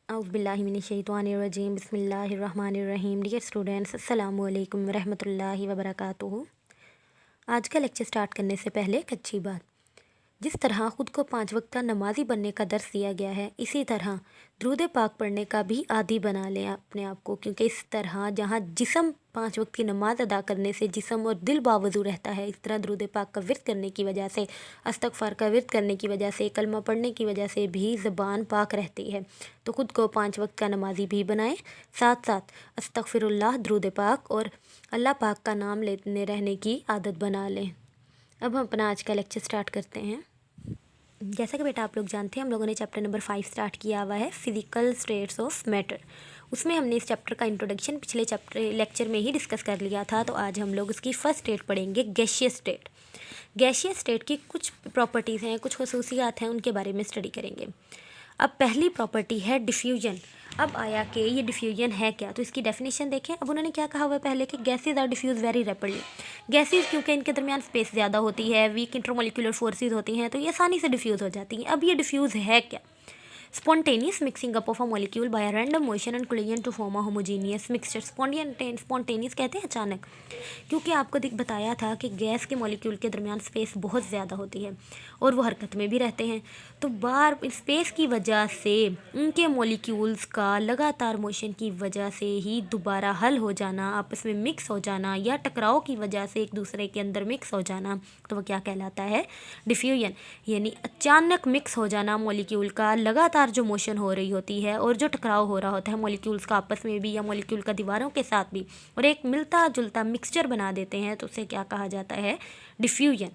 औज़ुबिल्लाहिमिनश्शैतानिर्रजीम बिस्मिल्लाहिर्रहमानिर्रहीम। Dear students, अस्सलामु अलैकुम वरहमतुल्लाहि वबरकातुहू। आज का लेक्चर स्टार्ट करने से पहले एक अच्छी बात, जिस तरह ख़ुद को 5 वक्त का नमाज़ी बनने का दर्स दिया गया है, इसी तरह दुरूद पाक पढ़ने का भी आदी बना लें अपने आप को, क्योंकि इस तरह जहाँ जिस्म 5 वक्त की नमाज़ अदा करने से जिस्म और दिल बावजू रहता है, इस तरह दुरूद पाक का विर्द करने की वजह से, इस्तग़फ़ार का विर्द करने की वजह से, कलमा पढ़ने की वजह से भी ज़बान पाक रहती है। तो ख़ुद को 5 वक्त का नमाज़ी भी बनाएं, साथ साथ अस्तग़फ़िरुल्लाह, दुरूद पाक और अल्लाह पाक का नाम लेते रहने की आदत बना लें। अब हम अपना आज का लेक्चर स्टार्ट करते हैं। जैसा कि बेटा आप लोग जानते हैं, हम लोगों ने चैप्टर नंबर 5 स्टार्ट किया हुआ है, फिज़िकल स्टेट्स ऑफ मैटर। उसमें हमने इस चैप्टर का इंट्रोडक्शन पिछले चैप्टर लेक्चर में ही डिस्कस कर लिया था। तो आज हम लोग उसकी फर्स्ट स्टेट पढ़ेंगे, गैसियस स्टेट। गैसियस स्टेट की कुछ प्रॉपर्टीज़ हैं, कुछ खसूसियात हैं, उनके बारे में स्टडी करेंगे। अब पहली प्रॉपर्टी है डिफ्यूजन। अब आया कि ये डिफ्यूजन है क्या, तो इसकी डेफिनेशन देखें। अब उन्होंने क्या कहा हुआ है पहले कि gases are diffuse very rapidly. Gases क्योंकि इनके दरमियान स्पेस ज़्यादा होती है, वीक इंटरमोलिकुलर फोर्सेज होती हैं, तो ये आसानी से डिफ्यूज़ हो जाती हैं। अब ये डिफ्यूज़ है क्या? Spontaneous mixing up of a molecule by a random motion and collision to form a homogeneous mixture. Spontaneous कहते हैं अचानक, क्योंकि आपको बताया था कि गैस के मॉलिक्यूल के दरमियान स्पेस बहुत ज़्यादा होती है और वो हरकत में भी रहते हैं। तो बार स्पेस की वजह से उनके मॉलिक्यूल्स का लगातार मोशन की वजह से ही दोबारा हल हो जाना, आपस में मिक्स हो जाना, या टकराव की वजह से एक दूसरे के अंदर मिक्स हो जाना, तो वो क्या कहलाता है? डिफ्यूजन। यानी अचानक मिक्स हो जाना मॉलिक्यूल का, लगातार जो मोशन हो रही होती है और जो टकराव हो रहा होता है मॉलिक्यूल्स का आपस में भी या मॉलिक्यूल का दीवारों के साथ भी, और एक मिलता जुलता मिक्सचर बना देते हैं, तो उसे क्या कहा जाता है? डिफ्यूजन।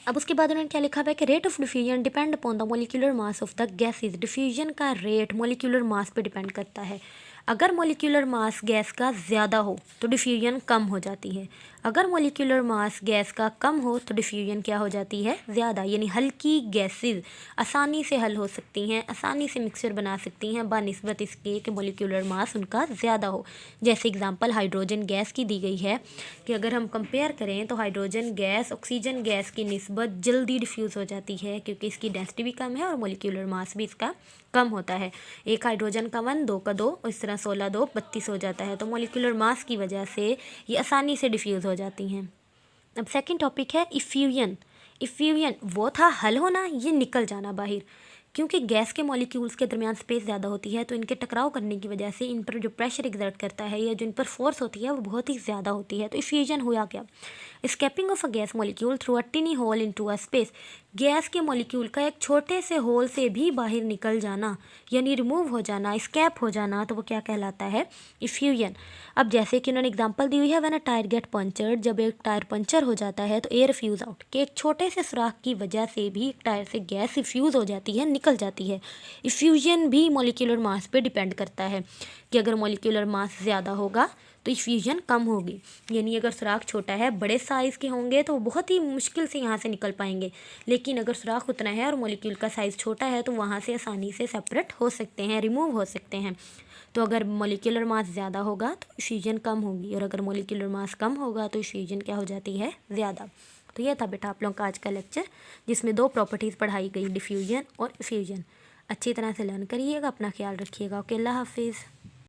अब उसके बाद उन्होंने क्या लिखा हुआ है कि rate of diffusion depend upon the molecular mass of the gases. Diffusion का रेट मॉलिक्यूलर मास पे डिपेंड करता है। अगर मॉलिक्यूलर मास गैस का ज़्यादा हो तो डिफ्यूजन कम हो जाती है, अगर मॉलिक्यूलर मास गैस का कम हो तो डिफ्यूजन क्या हो जाती है? ज़्यादा। यानी हल्की गैसेज आसानी से हल हो सकती हैं, आसानी से मिक्सचर बना सकती हैं बनिस्बत इसके कि मॉलिक्यूलर मास उनका ज़्यादा हो। जैसे एग्जांपल हाइड्रोजन गैस की दी गई है कि अगर हम कंपेयर करें तो हाइड्रोजन गैस ऑक्सीजन गैस की निस्बत जल्दी डिफ्यूज़ हो जाती है, क्योंकि इसकी डेंसिटी भी कम है और मॉलिक्यूलर मास भी इसका कम होता है। एक हाइड्रोजन का 1, 2 का 2, इस तरह 16, 2, 32 हो जाता है। तो मॉलिक्यूलर मास की वजह से ये आसानी से डिफ्यूज़ हो जाती हैं। अब सेकंड टॉपिक है इफ्यूजन। इफ्यूजन वो था हल होना, ये निकल जाना बाहर। क्योंकि गैस के मॉलिक्यूल्स के दरमियान स्पेस ज़्यादा होती है, तो इनके टकराव करने की वजह से इन पर जो प्रेशर एग्जर्ट करता है या जो इन पर फोर्स होती है वो बहुत ही ज़्यादा होती है। तो इफ्यूजन हुआ क्या? Escaping of a gas molecule through a tiny hole into a space. Gas के मॉलिक्यूल का एक छोटे से होल से भी बाहर निकल जाना, यानी रिमूव हो जाना, स्केप हो जाना, तो वो क्या कहलाता है? इफ्यूजन। अब जैसे कि उन्होंने एग्जांपल दी हुई है, when a tyre get punctured, जब एक टायर पंचर हो जाता है तो एयर फ्यूज आउट, कि एक छोटे से सुराख की वजह से भी एक टायर से गैस इफ्यूज हो जाती है, निकल जाती है। इफ्यूजन भी मॉलिक्यूलर मास पे डिपेंड करता है कि अगर मॉलिक्यूलर मास ज़्यादा होगा तो इफ्यूजन कम होगी। यानी अगर सुराख छोटा है, बड़े साइज़ के होंगे तो बहुत ही मुश्किल से यहाँ से निकल पाएंगे, लेकिन अगर सुराख उतना है और मॉलिक्यूल का साइज़ छोटा है तो वहाँ से आसानी से सेपरेट हो सकते हैं, रिमूव हो सकते हैं। तो अगर मॉलिक्यूलर मास ज़्यादा होगा तो इफ्यूजन कम होगी, और अगर मॉलिक्यूलर मास कम होगा तो इफ्यूजन क्या हो जाती है? ज़्यादा। तो यह था बेटा आप लोगों का आज का लेक्चर, जिसमें 2 प्रॉपर्टीज़ पढ़ाई गई, डिफ्यूजन और इफ्यूजन। अच्छी तरह से लर्न करिएगा, अपना ख्याल रखिएगा। ओके, अल्लाह हाफिज़।